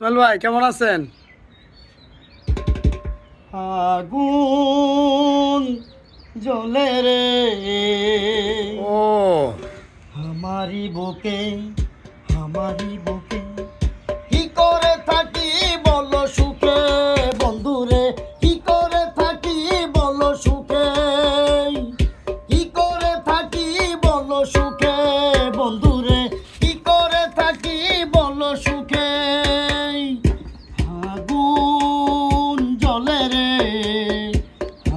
সোহেল ভাই কেমন আছেন? আগুন জ্বলে রে ও আমারি বুকে কি করে থাকি বলো সুখে বন্ধুরে, কি করে থাকি বলো সুখে, কি করে থাকি বলো সুখে বন্ধুরে, কি করে থাকি বলো সুখে। আগুন জ্বলে রে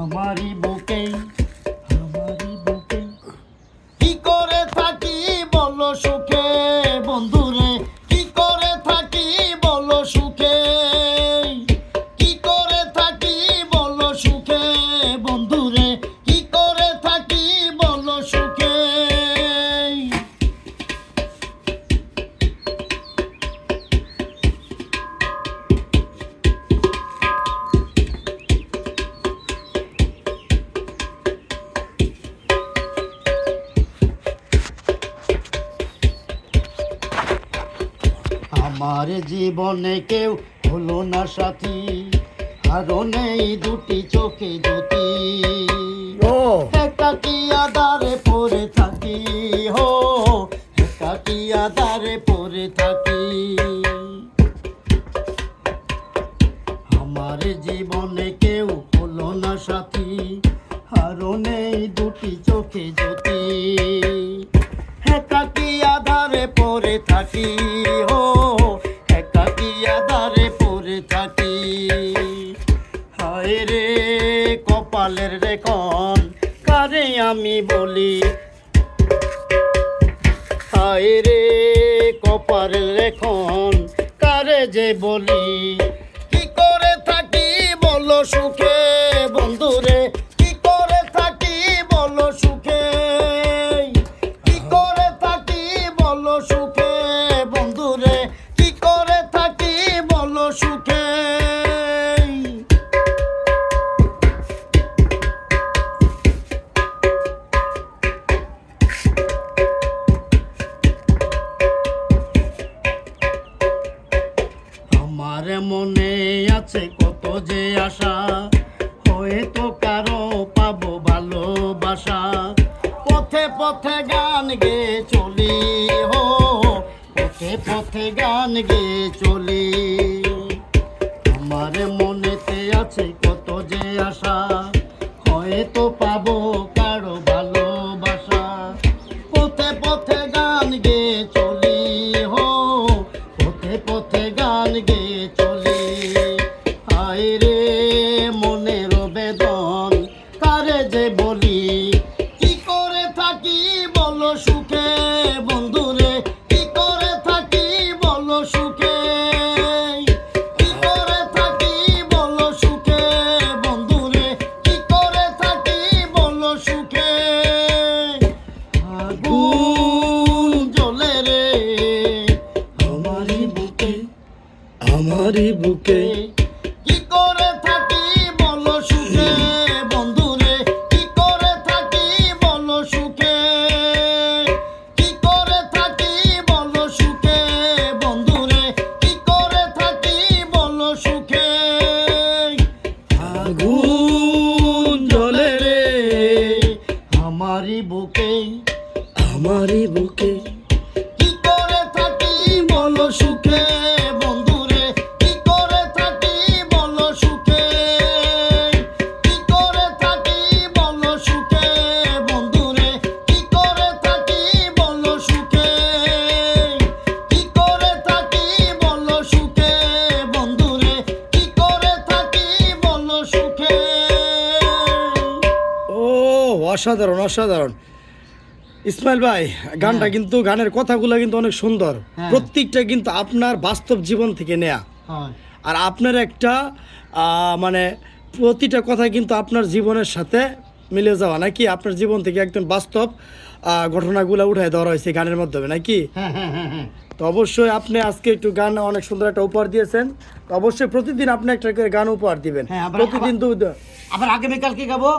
আমারি বুকে কি করে থাকি বলো সুখে বন্ধুরে, কি করে থাকি বলো সুখে, কি করে থাকি বলো সুখে বন্ধুরে, কি করে থাকি বলো সুখে। আমার জীবনে কেউ হলো না সাথী, আরো নেই দুটি চোখে জ্যোতি, ও একাকি আধারে পড়ে থাকি, হো একাকি আধারে পড়ে থাকি। আমার জীবনে কেউ হলো না সাথী, আরো নেই দুটি চোখে জ্যোতি, একাকি আধারে পড়ে থাকি, হো একাকি আধারে পড়ে থাকি। হায় রে কপালের রেখন কারে আমি বলি, হায় রে কপালের রেখন কারে যে বলি, কি করে থাকি বলো সুখে বন্ধুরে, কি করে থাকি বলো সুখে, কি করে থাকি বলো সুখে বন্ধুরে, কি করে থাকি বলো সুখে। আমার মনে আছে কত যে আশা, হয়তো কারো পাবো ভালোবাসা, পথে পথে গান গেয়ে চলি, হো পথে পথে গান গেয়ে চলি। আমার মনেতে আছে কত যে আশা, হয়তো পাবো কারো ভালোবাসা, পথে পথে গান গেয়ে চলি, হো পথে পথে গান গেয়ে চলি। হায় রে মনের বেদন কারে যে বলি, কি করে থাকি বলো সুখে বন্ধুরে, কি করে থাকি বলো সুখে, কি করে থাকি বলো সুখে বন্ধুরে, কি করে থাকি বলো সুখে। আগুন জ্বলে রে আমারি বুকে কি করে থাকি বলো সুখে বন্ধুরে, কি করে থাকি বলো সুখে, কি করে থাকি বলো সুখে বন্ধুরে, কি করে থাকি বলো সুখে। আগুন জ্বলে রে আমারি বুকে কি করে থাকি বলো সুখে বন্ধুরে, কি করে থাকি বলো সুখে, কি করে থাকি বলো সুখে বন্ধুরে, কি করে থাকি বলো সুখে, কি করে থাকি বলো সুখে বন্ধুরে, কি করে থাকি বলো সুখে। ও অসাধারণ অসাধারণ ইসমাইল ভাই, গানটা কিন্তু গানের কথাগুলো কিন্তু অনেক সুন্দর, হ্যাঁ। প্রত্যেকটা কিন্তু আপনার বাস্তব জীবন থেকে নেয়া, হয় আর আপনার একটা মানে প্রতিটা কথা কিন্তু আপনার জীবনের সাথে মিলে যাওয়া নাকি, আপনার জীবন থেকে একদম বাস্তব ঘটনাগুলো উঠায় দেওয়া হয়েছে গানের মাধ্যমে নাকি। হ্যাঁ হ্যাঁ হ্যাঁ হ্যাঁ তো অবশ্যই আপনি আজকে একটু গান অনেক সুন্দর একটা উপহার দিয়েছেন, তো অবশ্যই প্রতিদিন আপনি একটা করে গান উপহার দিবেন হ্যাঁ, প্রতিদিন তো আবার আগামীকালকে গাবো।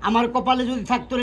আমার কপালে যদি থাকতো